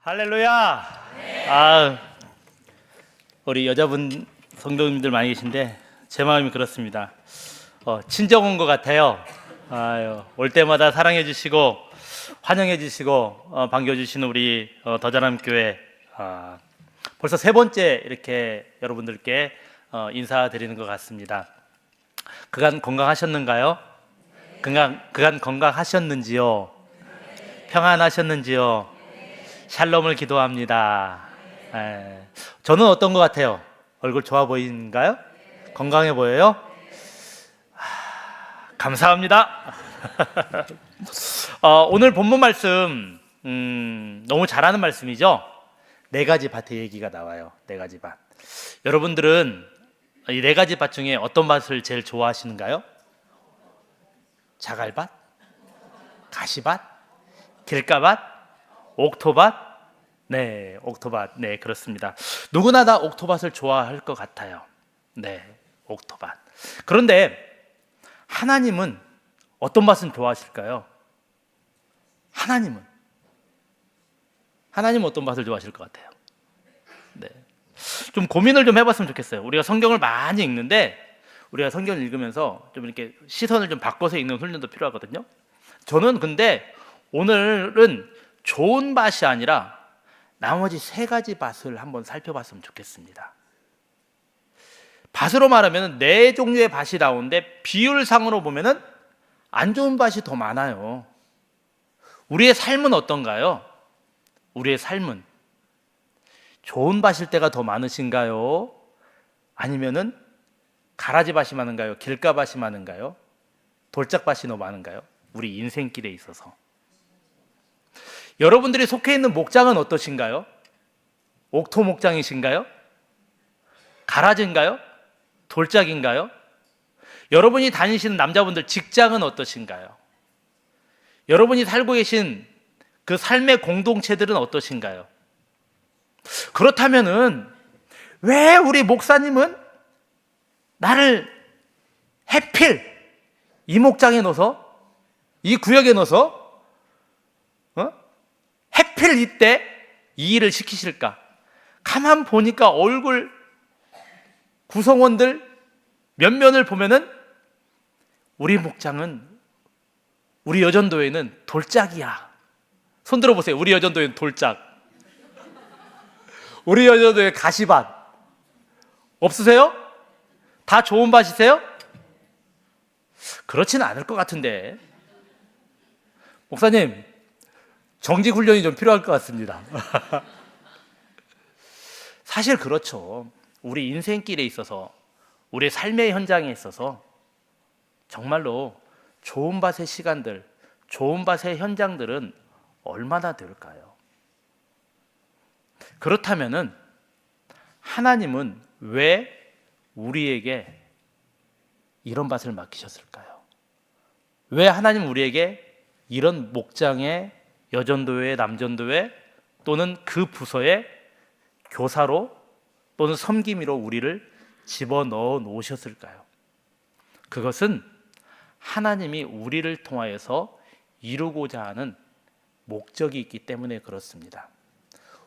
할렐루야. 우리 여자분 성도님들 많이 계신데 제 마음이 그렇습니다. 친정 온 것 같아요. 올 때마다 사랑해 주시고 환영해 주시고 반겨 주시는 우리 더자람 교회, 벌써 세 번째 이렇게 여러분들께 인사드리는 것 같습니다. 그간 건강하셨는가요? 그간 건강하셨는지요? 평안하셨는지요? 샬롬을 기도합니다. 저는 어떤 것 같아요? 얼굴 좋아 보이는가요? 건강해 보여요? 감사합니다. 오늘 본문 말씀 너무 잘하는 말씀이죠? 네 가지 밭의 얘기가 나와요. 네 가지 밭. 여러분들은 이 네 가지 밭 중에 어떤 밭을 제일 좋아하시는가요? 자갈밭? 가시밭? 길가밭? 옥토밭? 네, 옥토밭. 네, 그렇습니다. 누구나 다 옥토밭을 좋아할 것 같아요. 네, 옥토밭. 그런데 하나님은 어떤 밭을 좋아하실까요? 하나님은 어떤 밭을 좋아하실 것 같아요? 네, 좀 고민을 좀 해봤으면 좋겠어요. 우리가 성경을 많이 읽는데 우리가 성경을 읽으면서 좀 이렇게 시선을 좀 바꿔서 읽는 훈련도 필요하거든요. 저는 근데 오늘은 좋은 밭이 아니라 나머지 세 가지 밭을 한번 살펴봤으면 좋겠습니다. 밭으로 말하면 네 종류의 밭이 나오는데 비율상으로 보면 안 좋은 밭이 더 많아요. 우리의 삶은 어떤가요? 우리의 삶은 좋은 밭일 때가 더 많으신가요? 아니면은 가라지 밭이 많은가요? 길가 밭이 많은가요? 돌짝 밭이 더 많은가요? 우리 인생길에 있어서 여러분들이 속해 있는 목장은 어떠신가요? 옥토 목장이신가요? 가라지인가요? 돌짝인가요? 여러분이 다니시는 남자분들 직장은 어떠신가요? 여러분이 살고 계신 그 삶의 공동체들은 어떠신가요? 그렇다면은 왜 우리 목사님은 나를 해필 이 목장에 넣어서, 이 구역에 넣어서 해필 이때 이 일을 시키실까? 가만 보니까 얼굴 구성원들 면면을 보면은 우리 목장은, 우리 여전도회는 돌짝이야. 손 들어보세요. 우리 여전도회는 돌짝. 우리 여전도회 가시밭 없으세요? 다 좋은 밭이세요? 그렇지는 않을 것 같은데. 목사님, 정직 훈련이 좀 필요할 것 같습니다. 사실 그렇죠. 우리 인생길에 있어서, 우리 삶의 현장에 있어서 정말로 좋은 밭의 시간들, 좋은 밭의 현장들은 얼마나 될까요? 그렇다면은 하나님은 왜 우리에게 이런 밭을 맡기셨을까요? 왜 하나님 우리에게 이런 목장의 여전도회, 남전도회 또는 그 부서의 교사로 또는 섬김이로 우리를 집어넣어 놓으셨을까요? 그것은 하나님이 우리를 통하여서 이루고자 하는 목적이 있기 때문에 그렇습니다.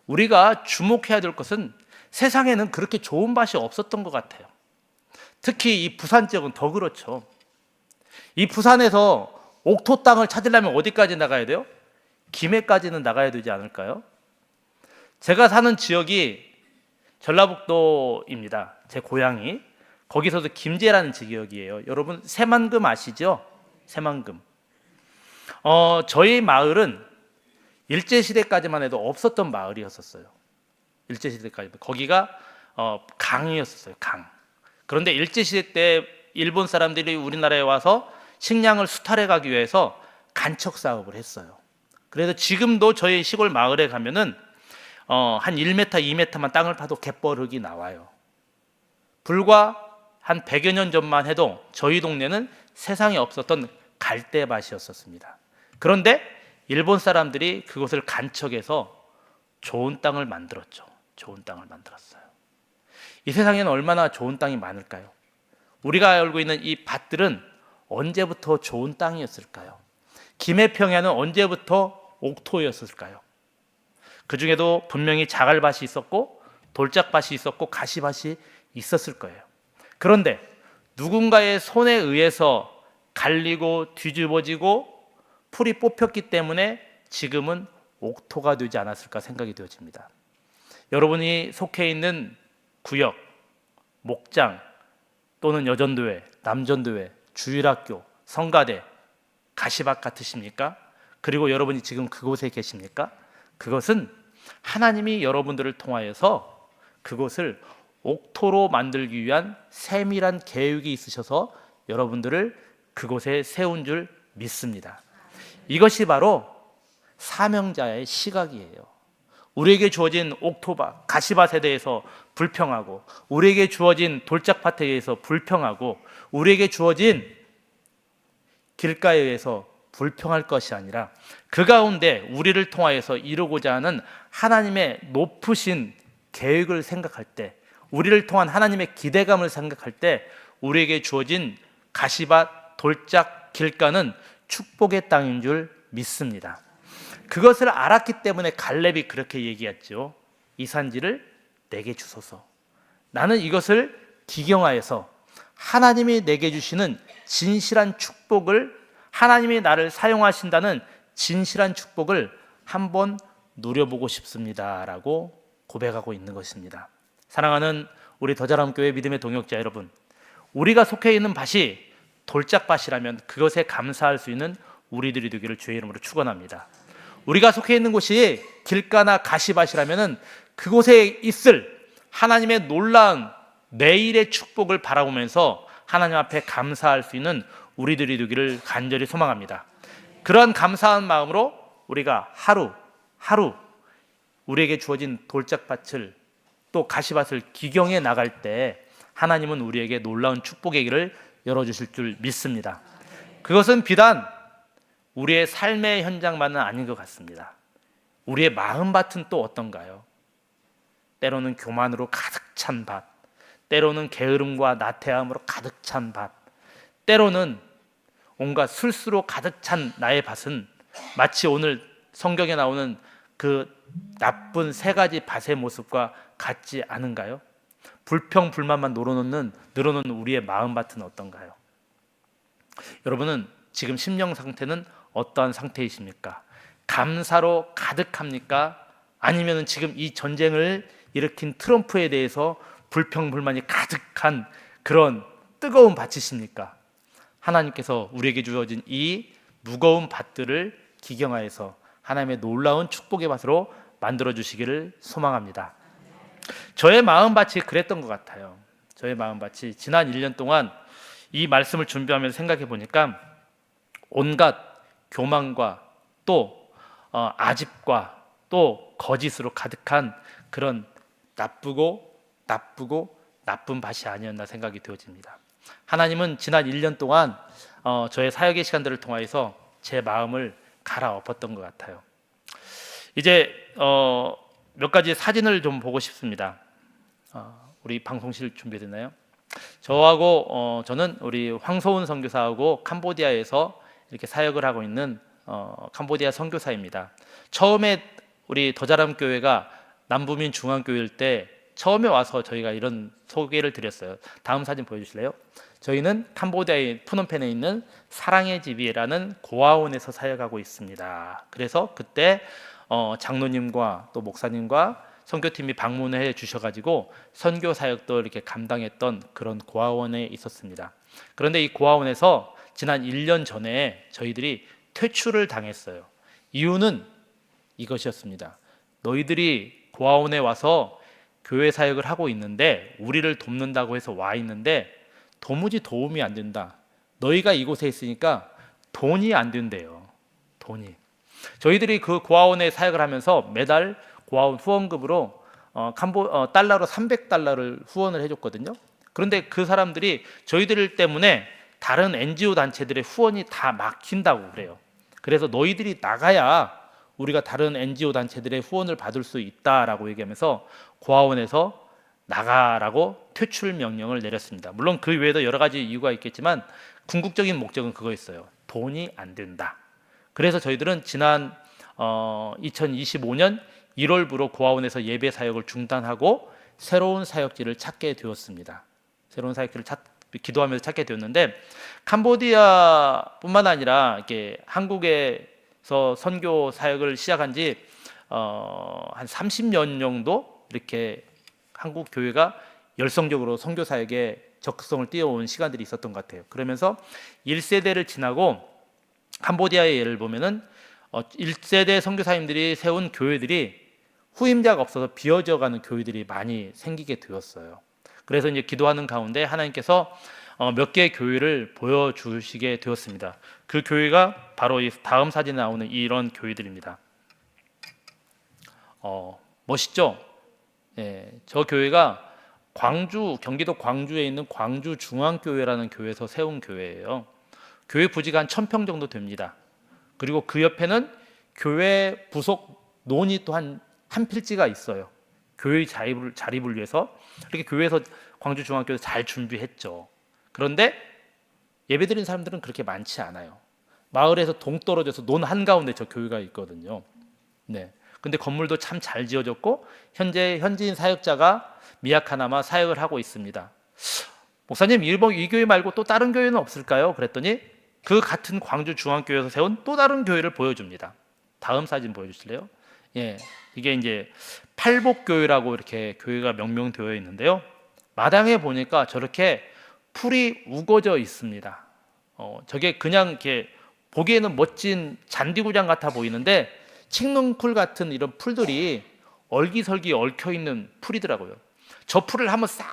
우리가 주목해야 될 것은 세상에는 그렇게 좋은 밭이 없었던 것 같아요. 특히 이 부산 지역은 더 그렇죠. 이 부산에서 옥토 땅을 찾으려면 어디까지 나가야 돼요? 김해까지는 나가야 되지 않을까요? 제가 사는 지역이 전라북도입니다. 제 고향이. 거기서도 김제라는 지역이에요. 여러분 새만금 아시죠? 새만금. 저희 마을은 일제시대까지만 해도 없었던 마을이었었어요. 일제시대까지. 거기가 강이었었어요. 강. 그런데 일제시대 때 일본 사람들이 우리나라에 와서 식량을 수탈해 가기 위해서 간척 사업을 했어요. 그래서 지금도 저희 시골 마을에 가면은 한 1m, 2m만 땅을 파도 갯벌흙이 나와요. 불과 한 100여 년 전만 해도 저희 동네는 세상에 없었던 갈대밭이었습니다. 그런데 일본 사람들이 그것을 간척해서 좋은 땅을 만들었죠. 좋은 땅을 만들었어요. 이 세상에는 얼마나 좋은 땅이 많을까요? 우리가 알고 있는 이 밭들은 언제부터 좋은 땅이었을까요? 김해평야는 언제부터 옥토였을까요? 그 중에도 분명히 자갈밭이 있었고 돌짝밭이 있었고 가시밭이 있었을 거예요. 그런데 누군가의 손에 의해서 갈리고 뒤집어지고 풀이 뽑혔기 때문에 지금은 옥토가 되지 않았을까 생각이 되어집니다. 여러분이 속해 있는 구역, 목장 또는 여전도회, 남전도회, 주일학교, 성가대, 가시밭 같으십니까? 그리고 여러분이 지금 그곳에 계십니까? 그것은 하나님이 여러분들을 통하여서 그곳을 옥토로 만들기 위한 세밀한 계획이 있으셔서 여러분들을 그곳에 세운 줄 믿습니다. 이것이 바로 사명자의 시각이에요. 우리에게 주어진 옥토밭, 가시밭에 대해서 불평하고, 우리에게 주어진 돌짝밭에 대해서 불평하고, 우리에게 주어진 길가에 의해서 불평할 것이 아니라 그 가운데 우리를 통하여서 이루고자 하는 하나님의 높으신 계획을 생각할 때, 우리를 통한 하나님의 기대감을 생각할 때 우리에게 주어진 가시밭, 돌짝, 길가는 축복의 땅인 줄 믿습니다. 그것을 알았기 때문에 갈렙이 그렇게 얘기했죠. 이 산지를 내게 주소서. 나는 이것을 기경하여서 하나님이 내게 주시는 진실한 축복을, 하나님이 나를 사용하신다는 진실한 축복을 한번 누려보고 싶습니다 라고 고백하고 있는 것입니다. 사랑하는 우리 더자람교회 믿음의 동역자 여러분, 우리가 속해 있는 밭이 돌짝밭이라면 그것에 감사할 수 있는 우리들이 되기를 주의 이름으로 축원합니다. 우리가 속해 있는 곳이 길가나 가시밭이라면 그곳에 있을 하나님의 놀라운 내일의 축복을 바라보면서 하나님 앞에 감사할 수 있는 우리들이 되기를 간절히 소망합니다. 그러한 감사한 마음으로 우리가 하루 우리에게 주어진 돌짝밭을 또 가시밭을 기경해 나갈 때 하나님은 우리에게 놀라운 축복의 길을 열어주실 줄 믿습니다. 그것은 비단 우리의 삶의 현장만은 아닌 것 같습니다. 우리의 마음밭은 또 어떤가요? 때로는 교만으로 가득 찬 밭, 때로는 게으름과 나태함으로 가득 찬 밭, 때로는 온갖 술수로 가득 찬 나의 밭은 마치 오늘 성경에 나오는 그 나쁜 세 가지 밭의 모습과 같지 않은가요? 불평, 불만만 늘어놓는 우리의 마음밭은 어떤가요? 여러분은 지금 심령 상태는 어떠한 상태이십니까? 감사로 가득합니까? 아니면 지금 이 전쟁을 일으킨 트럼프에 대해서 불평, 불만이 가득한 그런 뜨거운 밭이십니까? 하나님께서 우리에게 주어진 이 무거운 밭들을 기경하여서 하나님의 놀라운 축복의 밭으로 만들어 주시기를 소망합니다. 저의 마음밭이 그랬던 것 같아요. 저의 마음밭이 지난 1년 동안 이 말씀을 준비하면서 생각해 보니까 온갖 교만과 또 아집과 또 거짓으로 가득한 그런 나쁜 밭이 아니었나 생각이 되어집니다. 하나님은 지난 1년 동안 저의 사역의 시간들을 통해서 제 마음을 갈아엎었던 것 같아요. 이제 몇 가지 사진을 좀 보고 싶습니다. 우리 방송실 준비되나요? 저는 우리 황소은 선교사하고 캄보디아에서 이렇게 사역을 하고 있는 캄보디아 선교사입니다. 처음에 우리 더자람 교회가 남부민 중앙교회일 때 처음에 와서 저희가 이런 소개를 드렸어요. 다음 사진 보여주실래요? 저희는 캄보디아의 푸놈펜에 있는 사랑의 집이라는 고아원에서 사역하고 있습니다. 그래서 그때 장로님과 또 목사님과 선교팀이 방문을 해 주셔가지고 선교 사역도 이렇게 감당했던 그런 고아원에 있었습니다. 그런데 이 고아원에서 지난 1년 전에 저희들이 퇴출을 당했어요. 이유는 이것이었습니다. 너희들이 고아원에 와서 교회 사역을 하고 있는데 우리를 돕는다고 해서 와 있는데 도무지 도움이 안 된다. 너희가 이곳에 있으니까 돈이 안 된대요. 돈이. 저희들이 그 고아원에 사역을 하면서 매달 고아원 후원금으로 달러로 300달러를 후원을 해줬거든요. 그런데 그 사람들이 저희들 때문에 다른 NGO 단체들의 후원이 다 막힌다고 그래요. 그래서 너희들이 나가야 우리가 다른 NGO 단체들의 후원을 받을 수 있다라고 얘기하면서 고아원에서 나가라고 퇴출 명령을 내렸습니다. 물론 그 외에도 여러 가지 이유가 있겠지만 궁극적인 목적은 그거였어요. 돈이 안 된다. 그래서 저희들은 지난 2025년 1월부로 고아원에서 예배 사역을 중단하고 새로운 사역지를 찾게 되었습니다. 새로운 사역지를 기도하면서 찾게 되었는데, 캄보디아뿐만 아니라 이렇게 한국에서 선교 사역을 시작한 지 한 30년 정도 이렇게 한국 교회가 열성적으로 선교 사역에 적극성을 띄워온 시간들이 있었던 것 같아요. 그러면서 1세대를 지나고 캄보디아의 예를 보면은 1세대 선교사님들이 세운 교회들이 후임자가 없어서 비어져 가는 교회들이 많이 생기게 되었어요. 그래서 이제 기도하는 가운데 하나님께서 몇 개의 교회를 보여주시게 되었습니다. 그 교회가 바로 이 다음 사진에 나오는 이런 교회들입니다. 멋있죠? 예, 저 교회가 경기도 광주에 있는 광주중앙교회라는 교회에서 세운 교회예요. 교회 부지가 한 1000평 정도 됩니다. 그리고 그 옆에는 교회 부속 논이 또 한 필지가 있어요. 교회의 자립을 위해서 이렇게 교회에서 광주중앙교회에서 잘 준비했죠. 그런데 예배드린 사람들은 그렇게 많지 않아요. 마을에서 동떨어져서 논 한가운데 저 교회가 있거든요. 네. 근데 건물도 참 잘 지어졌고 현재 현지인 사역자가 미약하나마 사역을 하고 있습니다. 목사님, 이 교회 말고 또 다른 교회는 없을까요? 그랬더니 그 같은 광주 중앙교회에서 세운 또 다른 교회를 보여줍니다. 다음 사진 보여주실래요? 예, 이게 이제 팔복교회라고 이렇게 교회가 명명되어 있는데요. 마당에 보니까 저렇게 풀이 우거져 있습니다. 저게 그냥 이렇게 보기에는 멋진 잔디구장 같아 보이는데 칡눈풀 같은 이런 풀들이 얼기설기 얽혀 있는 풀이더라고요. 저 풀을 한번 싹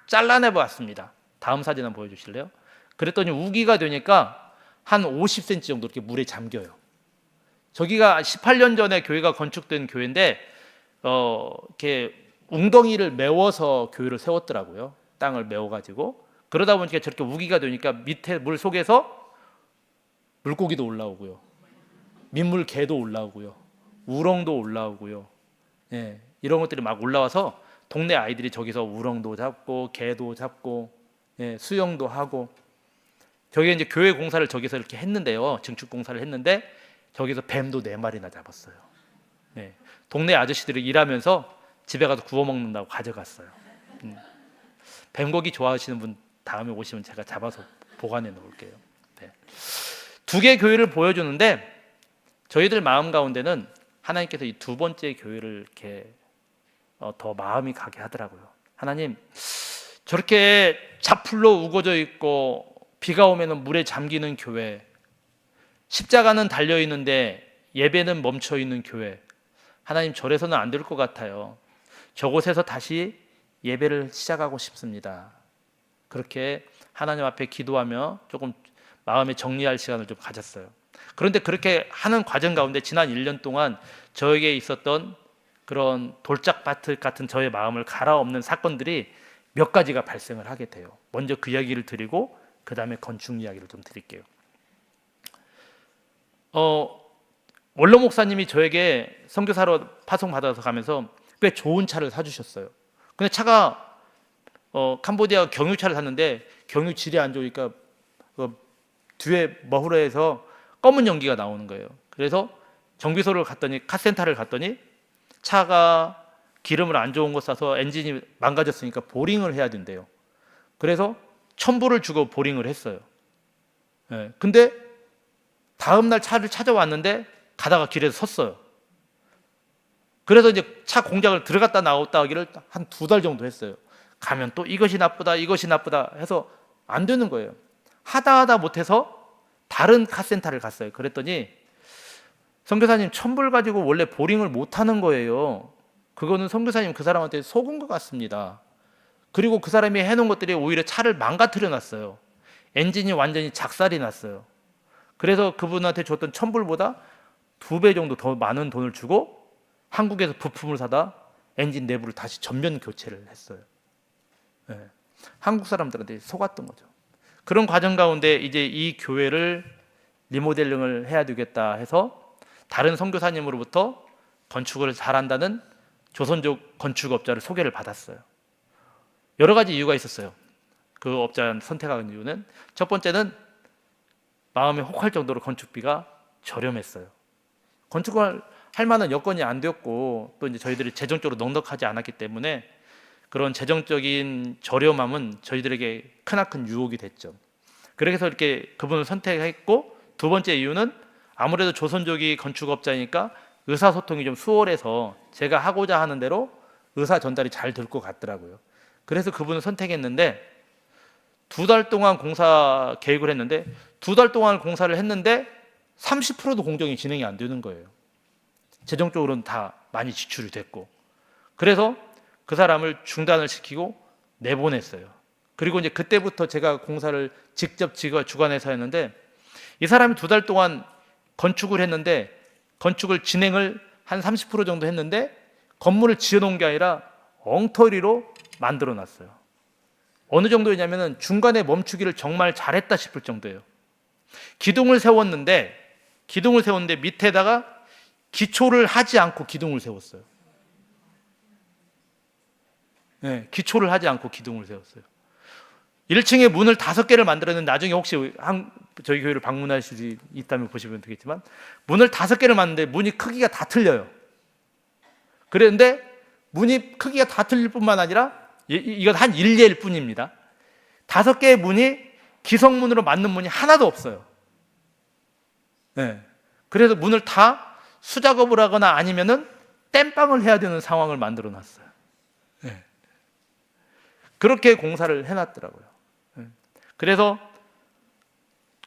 잘라내 봤습니다. 다음 사진 한번 보여주실래요? 그랬더니 우기가 되니까 한 50cm 정도 이렇게 물에 잠겨요. 저기가 18년 전에 교회가 건축된 교회인데 이렇게 웅덩이를 메워서 교회를 세웠더라고요. 땅을 메워가지고. 그러다 보니까 저렇게 우기가 되니까 밑에 물 속에서 물고기도 올라오고요, 민물개도 올라오고요, 우렁도 올라오고요. 예, 이런 것들이 막 올라와서 동네 아이들이 저기서 우렁도 잡고 개도 잡고, 예, 수영도 하고. 저기 이제 교회 공사를 저기서 이렇게 했는데요, 증축 공사를 했는데 저기서 뱀도 4마리나 잡았어요. 예, 동네 아저씨들이 일하면서 집에 가서 구워 먹는다고 가져갔어요. 뱀고기 좋아하시는 분 다음에 오시면 제가 잡아서 보관해 놓을게요. 네. 2개 교회를 보여주는데 저희들 마음 가운데는 하나님께서 이 2번째 교회를 이렇게 더 마음이 가게 하더라고요. 하나님, 저렇게 자풀로 우거져 있고 비가 오면 물에 잠기는 교회, 십자가는 달려 있는데 예배는 멈춰 있는 교회, 하나님, 저래서는 안 될 것 같아요. 저곳에서 다시 예배를 시작하고 싶습니다. 그렇게 하나님 앞에 기도하며 조금 마음에 정리할 시간을 좀 가졌어요. 그런데 그렇게 하는 과정 가운데 지난 1년 동안 저에게 있었던 그런 돌짝밭 같은 저의 마음을 갈아엎는 사건들이 몇 가지가 발생을 하게 돼요. 먼저 그 이야기를 드리고 그 다음에 건축 이야기를 좀 드릴게요. 원로 목사님이 저에게 선교사로 파송받아서 가면서 꽤 좋은 차를 사주셨어요. 근데 차가 캄보디아 경유차를 샀는데 경유 질이 안 좋으니까 뒤에 머후러에서 검은 연기가 나오는 거예요. 그래서 정비소를 갔더니, 카센터를 갔더니 차가 기름을 안 좋은 거 싸서 엔진이 망가졌으니까 보링을 해야 된대요. 그래서 1,000불을 주고 보링을 했어요. 예, 근데 다음날 차를 찾아왔는데 가다가 길에서 섰어요. 그래서 이제 차 공장을 들어갔다 나왔다 하기를 한 2달 정도 했어요. 가면 또 이것이 나쁘다 해서 안 되는 거예요. 하다 못해서 다른 카센터를 갔어요. 그랬더니 선교사님, 1,000불 가지고 원래 보링을 못 하는 거예요. 그거는 선교사님 그 사람한테 속은 것 같습니다. 그리고 그 사람이 해놓은 것들이 오히려 차를 망가뜨려 놨어요. 엔진이 완전히 작살이 났어요. 그래서 그분한테 줬던 1,000불보다 2배 정도 더 많은 돈을 주고 한국에서 부품을 사다 엔진 내부를 다시 전면 교체를 했어요. 네. 한국 사람들한테 속았던 거죠. 그런 과정 가운데 이제 이 교회를 리모델링을 해야 되겠다 해서 다른 선교사님으로부터 건축을 잘한다는 조선족 건축업자를 소개를 받았어요. 여러 가지 이유가 있었어요. 그 업자를 선택한 이유는, 첫 번째는 마음이 혹할 정도로 건축비가 저렴했어요. 건축을 할 만한 여건이 안 되었고 또 이제 저희들이 재정적으로 넉넉하지 않았기 때문에 그런 재정적인 저렴함은 저희들에게 크나큰 유혹이 됐죠. 그래서 이렇게 그분을 선택했고, 두 번째 이유는 아무래도 조선족이 건축업자니까 의사소통이 좀 수월해서 제가 하고자 하는 대로 의사 전달이 잘 될 것 같더라고요. 그래서 그분을 선택했는데 2달 동안 공사 계획을 했는데 2달 동안 공사를 했는데 30%도 공정이 진행이 안 되는 거예요. 재정적으로는 다 많이 지출이 됐고. 그래서 그 사람을 중단을 시키고 내보냈어요. 그리고 이제 그때부터 제가 공사를 직접 주관해서 했는데, 이 사람이 2달 동안 건축을 했는데 건축을 진행을 한 30% 정도 했는데 건물을 지어놓은 게 아니라 엉터리로 만들어 놨어요. 어느 정도냐면은 중간에 멈추기를 정말 잘했다 싶을 정도예요. 기둥을 세웠는데 밑에다가 기초를 하지 않고 기둥을 세웠어요. 네, 기초를 하지 않고 기둥을 세웠어요. 1층에 문을 5개를 만들었는데, 나중에 혹시 저희 교회를 방문하실 수 있다면 보시면 되겠지만, 문을 5개를 만드는데 문이 크기가 다 틀려요. 그런데 문이 크기가 다 틀릴 뿐만 아니라 이건 한 일례일 뿐입니다. 5개의 문이 기성문으로 맞는 문이 하나도 없어요. 네. 그래서 문을 다 수작업을 하거나 아니면은 땜빵을 해야 되는 상황을 만들어 놨어요. 네. 그렇게 공사를 해놨더라고요. 네. 그래서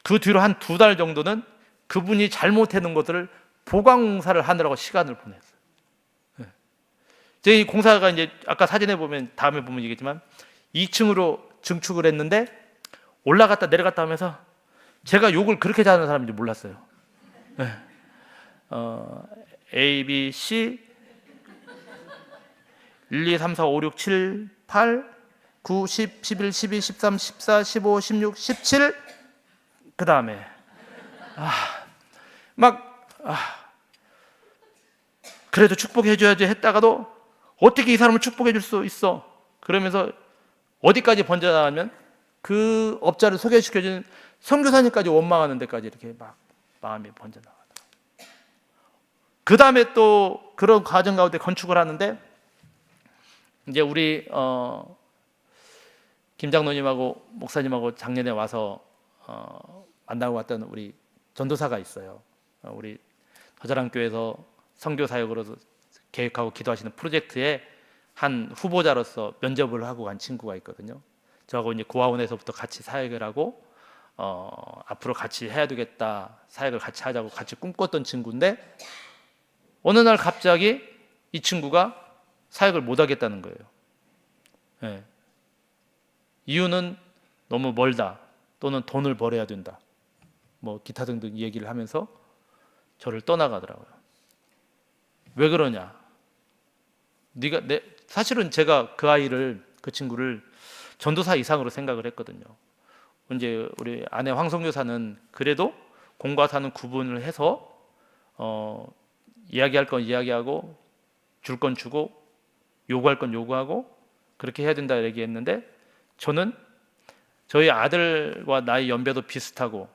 그 뒤로 한 2달 정도는 그분이 잘못해놓은 것들을 보강공사를 하느라고 시간을 보냈어요. 네. 이 공사가 이제 아까 사진에 보면, 다음에 보면 얘기했지만 2층으로 증축을 했는데 올라갔다 내려갔다 하면서 제가 욕을 그렇게 잘하는 사람인지 몰랐어요. 네. A, B, C 1, 2, 3, 4, 5, 6, 7, 8, 9, 10, 11, 12, 13, 14, 15, 16, 17 그 다음에 그래도 축복해 줘야지 했다가도 어떻게 이 사람을 축복해 줄 수 있어? 그러면서 어디까지 번져나가면 그 업자를 소개시켜주는 선교사님까지 원망하는 데까지 이렇게 막 마음이 번져나가더라고요. 그 다음에 또 그런 과정 가운데 건축을 하는데, 이제 우리 김 장로님하고 목사님하고 작년에 와서 만나고 왔던 우리 전도사가 있어요. 우리 더자랑교회에서 선교사역으로 계획하고 기도하시는 프로젝트에 한 후보자로서 면접을 하고 간 친구가 있거든요. 저하고 이제 고아원에서부터 같이 사역을 하고 앞으로 같이 해야 되겠다, 사역을 같이 하자고 같이 꿈꿨던 친구인데, 어느 날 갑자기 이 친구가 사역을 못 하겠다는 거예요. 네. 이유는 너무 멀다, 또는 돈을 벌어야 된다, 뭐 기타 등등 얘기를 하면서 저를 떠나가더라고요. 왜 그러냐? 사실은 제가 그 친구를 전도사 이상으로 생각을 했거든요. 이제 우리 아내 황성교사는 그래도 공과 사는 구분을 해서 이야기할 건 이야기하고 줄 건 주고 요구할 건 요구하고 그렇게 해야 된다 얘기했는데, 저는 저희 아들과 나이 연배도 비슷하고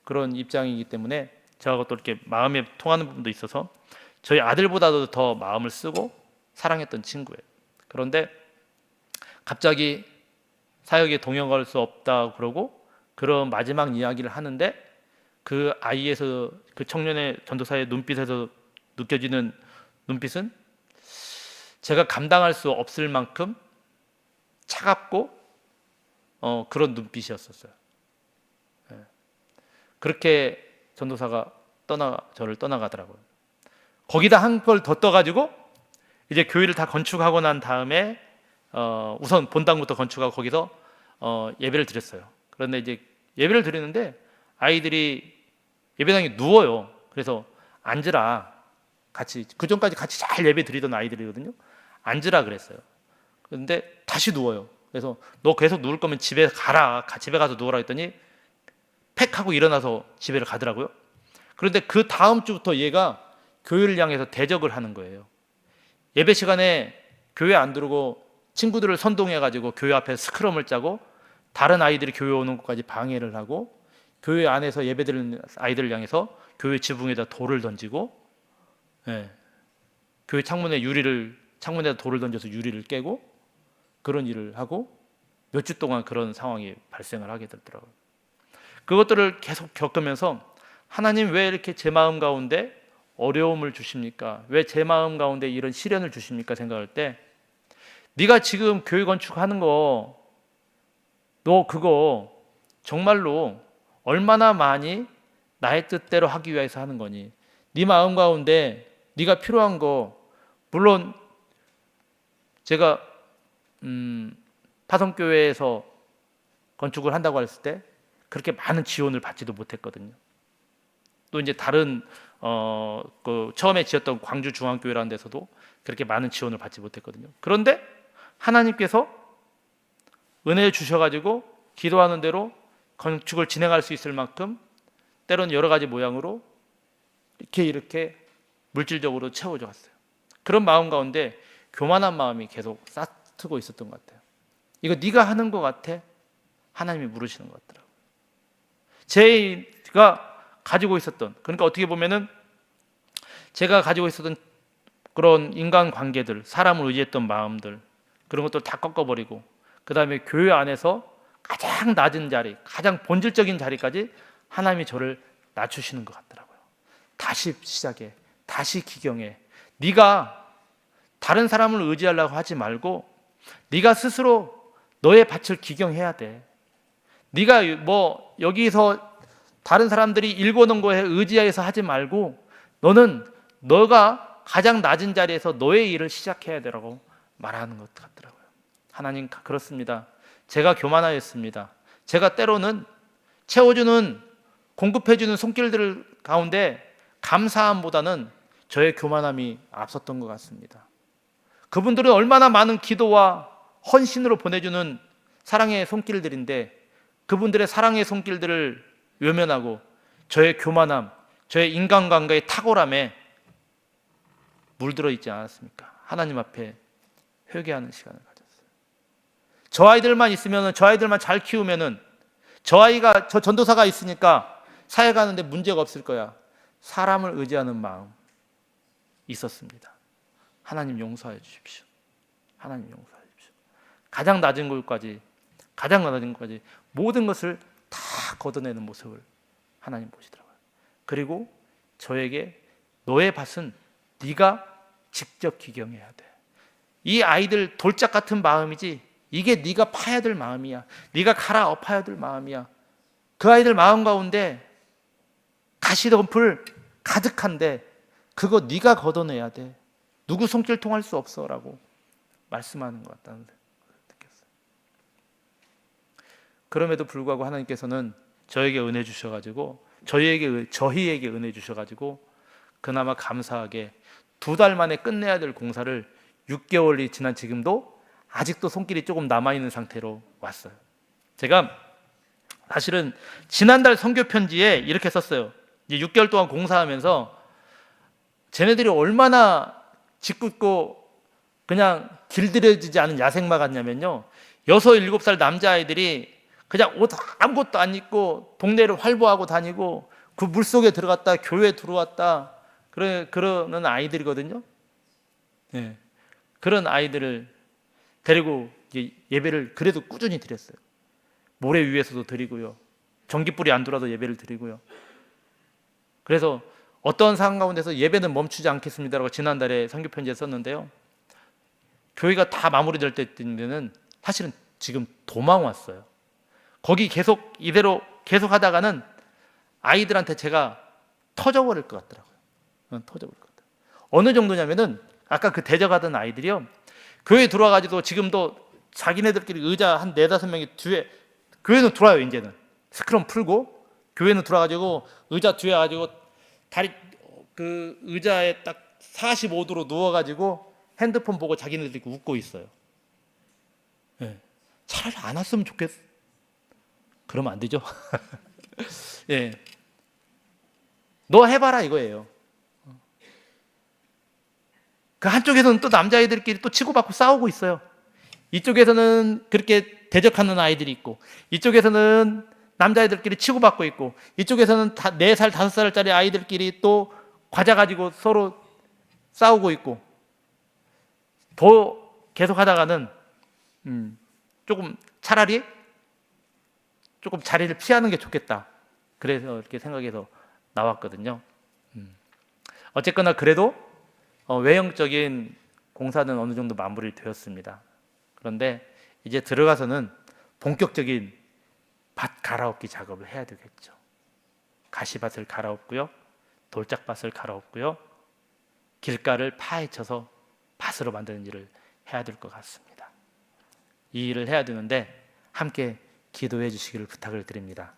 그런 입장이기 때문에 저하고 또 이렇게 마음에 통하는 부분도 있어서 저희 아들보다도 더 마음을 쓰고 사랑했던 친구예요. 그런데 갑자기 사역에 동역할 수 없다고 그러고 그런 마지막 이야기를 하는데, 그 아이에서, 그 청년의 전도사의 눈빛에서 느껴지는 눈빛은 제가 감당할 수 없을 만큼 차갑고 그런 눈빛이었었어요. 네. 그렇게 전도사가 저를 떠나가더라고요. 거기다 한 걸 더 떠가지고 이제 교회를 다 건축하고 난 다음에 우선 본당부터 건축하고 거기서 예배를 드렸어요. 그런데 이제 예배를 드리는데 아이들이 예배당에 누워요. 그래서 앉으라, 같이, 그 전까지 같이 잘 예배 드리던 아이들이거든요. 앉으라 그랬어요. 그런데 다시 누워요. 그래서 너 계속 누울 거면 집에 가라, 집에 가서 누워라 했더니 팩 하고 일어나서 집에를 가더라고요. 그런데 그 다음 주부터 얘가 교회를 향해서 대적을 하는 거예요. 예배 시간에 교회 안 들어오고 친구들을 선동해가지고 교회 앞에 스크럼을 짜고 다른 아이들이 교회 오는 것까지 방해를 하고, 교회 안에서 예배 드리는 아이들을 향해서 교회 지붕에다 돌을 던지고, 예. 교회 창문에 돌을 던져서 유리를 깨고 그런 일을 하고 몇 주 동안 그런 상황이 발생을 하게 되더라고요. 그것들을 계속 겪으면서 하나님 왜 이렇게 제 마음 가운데 어려움을 주십니까? 왜 제 마음 가운데 이런 시련을 주십니까? 생각할 때 네가 지금 교회 건축하는 거 너 그거 정말로 얼마나 많이 나의 뜻대로 하기 위해서 하는 거니? 네 마음 가운데 네가 필요한 거 물론 제가 파송교회에서 건축을 한다고 했을 때 그렇게 많은 지원을 받지도 못했거든요. 또 이제 다른 그 처음에 지었던 광주 중앙교회라는 데서도 그렇게 많은 지원을 받지 못했거든요. 그런데 하나님께서 은혜를 주셔가지고 기도하는 대로 건축을 진행할 수 있을 만큼 때로는 여러 가지 모양으로 이렇게 물질적으로 채워져 갔어요. 그런 마음 가운데 교만한 마음이 계속 싹트고 있었던 것 같아요. 이거 네가 하는 것 같아? 하나님이 물으시는 것 같더라고요. 제가 가지고 있었던, 그러니까 어떻게 보면은 제가 가지고 있었던 그런 인간관계들, 사람을 의지했던 마음들, 그런 것들 다 꺾어버리고 그 다음에 교회 안에서 가장 낮은 자리, 가장 본질적인 자리까지 하나님이 저를 낮추시는 것 같더라고요. 다시 시작해, 다시 기경해. 네가 다른 사람을 의지하려고 하지 말고 네가 스스로 너의 밭을 기경해야 돼. 네가 뭐 여기서 다른 사람들이 읽어놓은 거에 의지해서 하지 말고 너는 너가 가장 낮은 자리에서 너의 일을 시작해야 되라고 말하는 것 같더라고요. 하나님 그렇습니다. 제가 교만하였습니다. 제가 때로는 채워주는 공급해주는 손길들 가운데 감사함보다는 저의 교만함이 앞섰던 것 같습니다. 그분들은 얼마나 많은 기도와 헌신으로 보내주는 사랑의 손길들인데 그분들의 사랑의 손길들을 외면하고 저의 교만함, 저의 인간관계의 탁월함에 물들어 있지 않았습니까? 하나님 앞에 회개하는 시간을 가졌어요. 저 아이들만 있으면, 저 아이들만 잘 키우면은 저 전도사가 있으니까 사회 가는데 문제가 없을 거야. 사람을 의지하는 마음 있었습니다. 하나님 용서해 주십시오. 하나님 용서해 주십시오. 가장 낮은 곳까지 모든 것을 다 걷어내는 모습을 하나님 보시더라고요. 그리고 저에게 너의 밭은 네가 직접 기경해야 돼. 이 아이들 돌짝 같은 마음이지 이게 네가 파야 될 마음이야. 네가 갈아엎어야 될 마음이야. 그 아이들 마음 가운데 가시덤불 가득한데 그거 네가 걷어내야 돼. 누구 손길 통할 수 없어라고 말씀하는 것 같다는 생각을 느꼈어요. 그럼에도 불구하고 하나님께서는 저에게 은혜 주셔가지고 저희에게 은혜 주셔가지고 그나마 감사하게 2달 만에 끝내야 될 공사를 6개월이 지난 지금도 아직도 손길이 조금 남아있는 상태로 왔어요. 제가 사실은 지난달 선교 편지에 이렇게 썼어요. 이제 6개월 동안 공사하면서 쟤네들이 얼마나 짓궂고 그냥 길들여지지 않은 야생마 같냐면요, 6, 7살 남자아이들이 그냥 옷 아무것도 안 입고 동네를 활보하고 다니고 그 물속에 들어갔다 교회에 들어왔다 그러는 아이들이거든요. 네. 그런 아이들을 데리고 예배를 그래도 꾸준히 드렸어요. 모래 위에서도 드리고요, 전깃불이 안 들어와도 예배를 드리고요. 그래서 어떤 상황 가운데서 예배는 멈추지 않겠습니다라고 지난달에 선교 편지에 썼는데요, 교회가 다 마무리될 때는 사실은 지금 도망 왔어요. 거기 이대로 계속 하다가는 아이들한테 제가 터져버릴 것 같더라고요. 터져버릴 것 같아요. 어느 정도냐면은 아까 그 대적하던 아이들이요, 교회에 들어와가지고 지금도 자기네들끼리 의자 한 4-5명이 뒤에, 교회는 들어와요. 이제는 스크럼 풀고 교회는 들어와가지고 의자 뒤에 가지고 다리 그 의자에 딱 45도로 누워가지고 핸드폰 보고 자기네들이 웃고 있어요. 네. 차라리 안 왔으면 좋겠어. 그러면 안 되죠. 예, 너 해봐라 이거예요. 그 한쪽에서는 또 남자아이들끼리 또 치고받고 싸우고 있어요. 이쪽에서는 그렇게 대적하는 아이들이 있고, 이쪽에서는 남자아이들끼리 치고받고 있고, 이쪽에서는 4살, 5살짜리 아이들끼리 또 과자 가지고 서로 싸우고 있고 더 계속 하다가는 조금 차라리 조금 자리를 피하는 게 좋겠다. 그래서 이렇게 생각해서 나왔거든요. 어쨌거나 그래도 외형적인 공사는 어느 정도 마무리 되었습니다. 그런데 이제 들어가서는 본격적인 밭 갈아엎기 작업을 해야 되겠죠. 가시밭을 갈아엎고요, 돌짝밭을 갈아엎고요, 길가를 파헤쳐서 밭으로 만드는 일을 해야 될 것 같습니다. 이 일을 해야 되는데 함께 기도해 주시기를 부탁을 드립니다.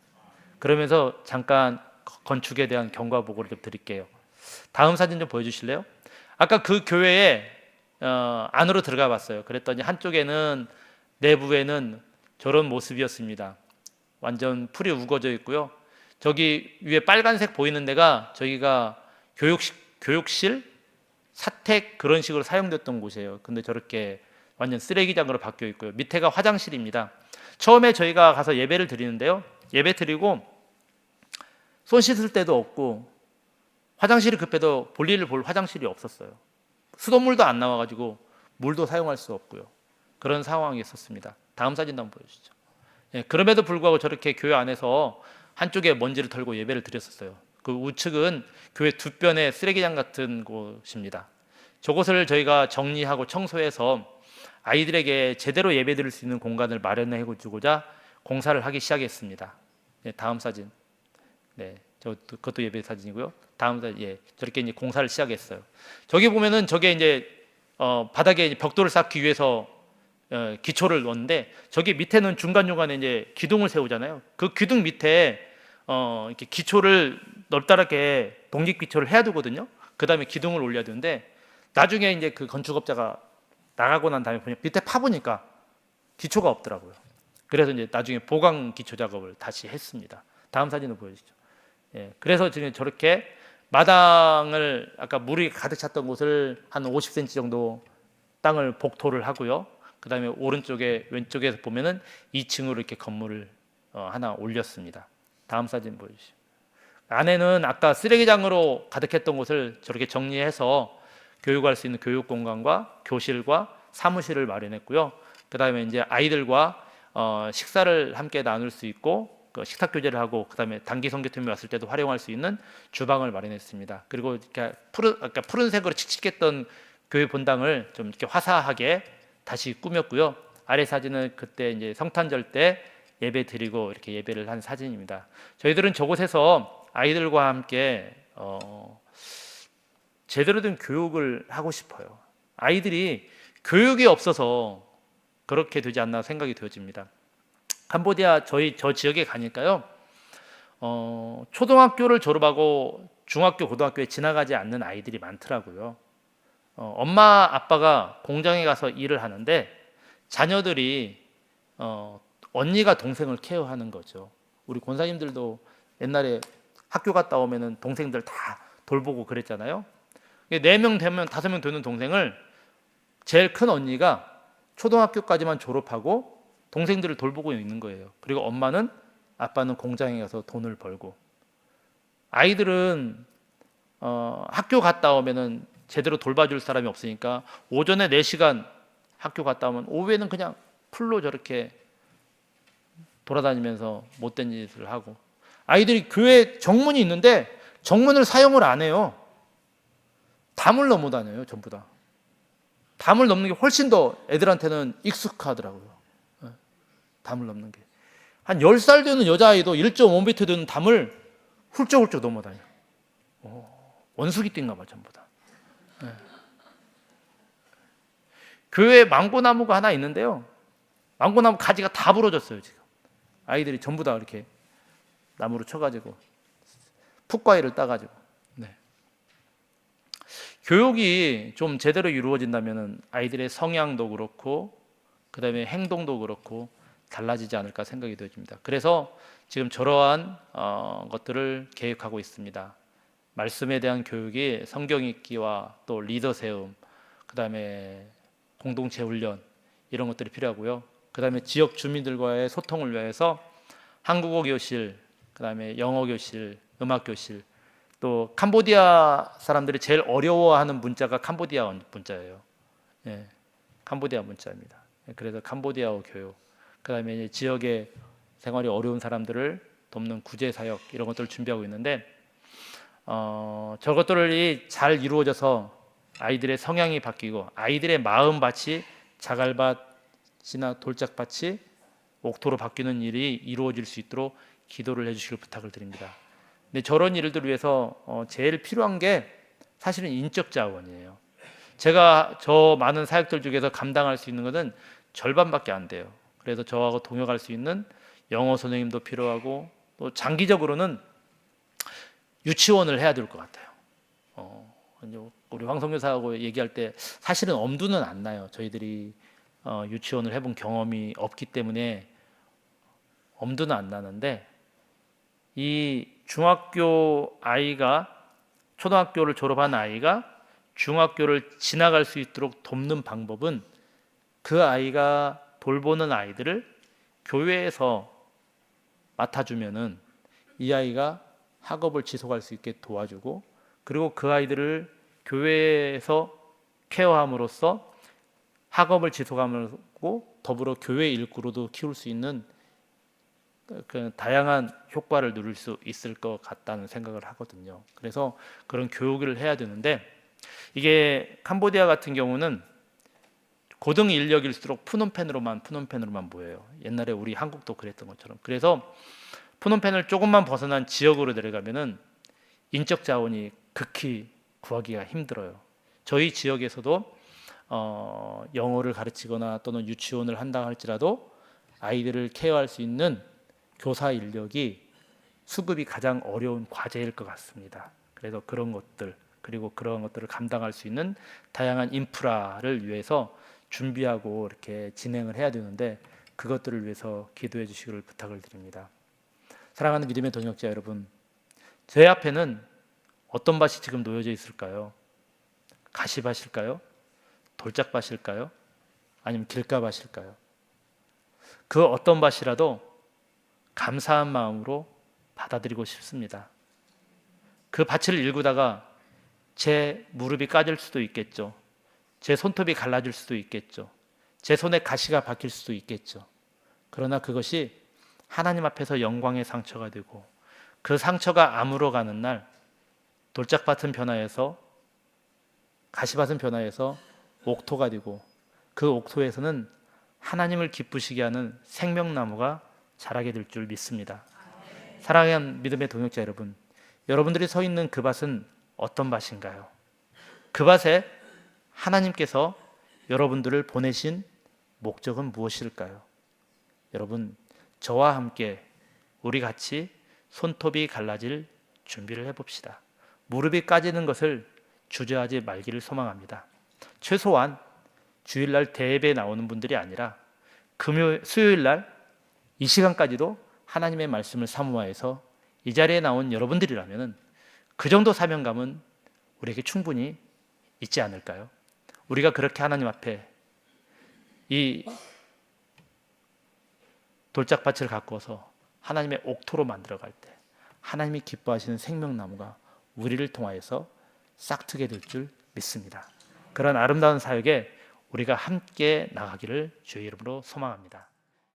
그러면서 잠깐 건축에 대한 경과보고를 좀 드릴게요. 다음 사진 좀 보여주실래요? 아까 그 교회에 안으로 들어가 봤어요. 그랬더니 한쪽에는 내부에는 저런 모습이었습니다. 완전 풀이 우거져 있고요. 저기 위에 빨간색 보이는 데가 저기가 교육실, 사택 그런 식으로 사용됐던 곳이에요. 근데 저렇게 완전 쓰레기장으로 바뀌어 있고요. 밑에가 화장실입니다. 처음에 저희가 가서 예배를 드리는데요. 예배 드리고 손 씻을 데도 없고 화장실이 급해도 볼일을 볼 화장실이 없었어요. 수돗물도 안 나와가지고 물도 사용할 수 없고요. 그런 상황이 있었습니다. 다음 사진도 한번 보여주시죠. 예, 그럼에도 불구하고 저렇게 교회 안에서 한쪽에 먼지를 털고 예배를 드렸었어요. 그 우측은 교회 두 변의 쓰레기장 같은 곳입니다. 저곳을 저희가 정리하고 청소해서 아이들에게 제대로 예배 드릴 수 있는 공간을 마련해 주고자 공사를 하기 시작했습니다. 네, 다음 사진. 네, 그것도 예배 사진이고요. 다음 사진. 예, 저렇게 이제 공사를 시작했어요. 저기 보면은 저게 이제 바닥에 이제 벽돌을 쌓기 위해서 기초를 넣었는데 저기 밑에는 중간중간에 이제 기둥을 세우잖아요. 그 기둥 밑에 이렇게 기초를 넓다랗게 독립 기초를 해야 되거든요. 그 다음에 기둥을 올려야 되는데 나중에 이제 그 건축업자가 나가고 난 다음에 밑에 파보니까 기초가 없더라고요. 그래서 이제 나중에 보강 기초 작업을 다시 했습니다. 다음 사진을 보여주시죠. 예, 그래서 지금 저렇게 마당을 아까 물이 가득 찼던 곳을 한 50cm 정도 땅을 복토를 하고요. 그 다음에 오른쪽에 왼쪽에서 보면은 2층으로 이렇게 건물을 하나 올렸습니다. 다음 사진 보여주시죠. 안에는 아까 쓰레기장으로 가득했던 곳을 저렇게 정리해서 교육할 수 있는 교육 공간과 교실과 사무실을 마련했고요. 그 다음에 이제 아이들과 식사를 함께 나눌 수 있고 식탁 교제를 하고 그 다음에 단기 선교팀이 왔을 때도 활용할 수 있는 주방을 마련했습니다. 그리고 이렇게 아까 푸른색으로 칙칙했던 교회 본당을 좀 이렇게 화사하게 다시 꾸몄고요. 아래 사진은 그때 이제 성탄절 때 예배 드리고 이렇게 예배를 한 사진입니다. 저희들은 저곳에서 아이들과 함께 제대로 된 교육을 하고 싶어요. 아이들이 교육이 없어서 그렇게 되지 않나 생각이 되어집니다. 캄보디아 저 지역에 가니까요. 초등학교를 졸업하고 중학교, 고등학교에 지나가지 않는 아이들이 많더라고요. 엄마, 아빠가 공장에 가서 일을 하는데 자녀들이 언니가 동생을 케어하는 거죠. 우리 권사님들도 옛날에 학교 갔다 오면은 동생들 다 돌보고 그랬잖아요. 4명 되면 5명 되는 동생을 제일 큰 언니가 초등학교까지만 졸업하고 동생들을 돌보고 있는 거예요. 그리고 엄마는 아빠는 공장에 가서 돈을 벌고 아이들은 학교 갔다 오면은 제대로 돌봐줄 사람이 없으니까 오전에 4시간 학교 갔다 오면 오후에는 그냥 풀로 저렇게 돌아다니면서 못된 짓을 하고 아이들이 교회 정문이 있는데 정문을 사용을 안 해요. 담을 넘어 다녀요. 전부 다. 담을 넘는 게 훨씬 더 애들한테는 익숙하더라고요. 담을 넘는 게. 한 10살 되는 여자아이도 1.5m 되는 담을 훌쩍훌쩍 넘어다녀요. 원숭이 띠인가 봐 전부 다. 네. 교회에 망고나무가 하나 있는데요. 망고나무 가지가 다 부러졌어요 지금. 아이들이 전부 다 이렇게 나무로 쳐가지고 풋과일을 따가지고. 네. 교육이 좀 제대로 이루어진다면 아이들의 성향도 그렇고 그 다음에 행동도 그렇고 달라지지 않을까 생각이 되어집니다. 그래서 지금 저러한 것들을 계획하고 있습니다. 말씀에 대한 교육이 성경 읽기와 또 리더 세움, 그 다음에 공동체 훈련 이런 것들이 필요하고요. 그 다음에 지역 주민들과의 소통을 위해서 한국어 교실, 그 다음에 영어 교실, 음악 교실, 또 캄보디아 사람들이 제일 어려워하는 문자가 캄보디아 문자예요. 예, 캄보디아 문자입니다. 그래서 캄보디아어 교육, 그다음에 이제 지역의 생활이 어려운 사람들을 돕는 구제 사역 이런 것들을 준비하고 있는데 저것들이 잘 이루어져서 아이들의 성향이 바뀌고 아이들의 마음밭이 자갈밭이나 돌짝밭이 옥토로 바뀌는 일이 이루어질 수 있도록 기도를 해주시길 부탁을 드립니다. 근데 저런 일들을 위해서 제일 필요한 게 사실은 인적 자원이에요. 제가 저 많은 사역들 중에서 감당할 수 있는 것은 절반밖에 안 돼요. 그래서 저하고 동역할 수 있는 영어 선생님도 필요하고 또 장기적으로는 유치원을 해야 될 것 같아요. 우리 황성교사하고 얘기할 때 사실은 엄두는 안 나요. 저희들이 유치원을 해본 경험이 없기 때문에 엄두는 안 나는데 이 중학교 아이가 초등학교를 졸업한 아이가 중학교를 지나갈 수 있도록 돕는 방법은 그 아이가 돌보는 아이들을 교회에서 맡아주면은 이 아이가 학업을 지속할 수 있게 도와주고 그리고 그 아이들을 교회에서 케어함으로써 학업을 지속하고 더불어 교회 일구로도 키울 수 있는 그 다양한 효과를 누릴 수 있을 것 같다는 생각을 하거든요. 그래서 그런 교육을 해야 되는데 이게 캄보디아 같은 경우는 고등 인력일수록 푸놈펜으로만 모여요. 옛날에 우리 한국도 그랬던 것처럼. 그래서 푸놈펜을 조금만 벗어난 지역으로 내려가면은 인적 자원이 극히 구하기가 힘들어요. 저희 지역에서도 영어를 가르치거나 또는 유치원을 한다 할지라도 아이들을 케어할 수 있는 교사 인력이 수급이 가장 어려운 과제일 것 같습니다. 그래서 그런 것들 그리고 그런 것들을 감당할 수 있는 다양한 인프라를 위해서 준비하고 이렇게 진행을 해야 되는데 그것들을 위해서 기도해 주시기를 부탁을 드립니다. 사랑하는 믿음의 동역자 여러분, 제 앞에는 어떤 밭이 지금 놓여져 있을까요? 가시밭일까요? 돌짝밭일까요? 아니면 길가밭일까요? 그 어떤 밭이라도 감사한 마음으로 받아들이고 싶습니다. 그 밭을 일구다가 제 무릎이 까질 수도 있겠죠. 제 손톱이 갈라질 수도 있겠죠. 제 손에 가시가 박힐 수도 있겠죠. 그러나 그것이 하나님 앞에서 영광의 상처가 되고 그 상처가 아물어가는 날 돌짝밭은 변화해서 가시밭은 변화해서 옥토가 되고 그 옥토에서는 하나님을 기쁘시게 하는 생명나무가 자라게 될 줄 믿습니다. 사랑하는 믿음의 동역자 여러분, 여러분들이 서 있는 그 밭은 어떤 밭인가요? 그 밭에 하나님께서 여러분들을 보내신 목적은 무엇일까요? 여러분, 저와 함께 우리 같이 손톱이 갈라질 준비를 해봅시다. 무릎이 까지는 것을 주저하지 말기를 소망합니다. 최소한 주일날 대예배에 나오는 분들이 아니라 수요일날 이 시간까지도 하나님의 말씀을 사모하여서 이 자리에 나온 여러분들이라면 그 정도 사명감은 우리에게 충분히 있지 않을까요? 우리가 그렇게 하나님 앞에 이 돌짝밭을 가꾸어서 하나님의 옥토로 만들어갈 때 하나님이 기뻐하시는 생명나무가 우리를 통하여서 싹트게 될 줄 믿습니다. 그런 아름다운 사역에 우리가 함께 나가기를 주의 이름으로 소망합니다.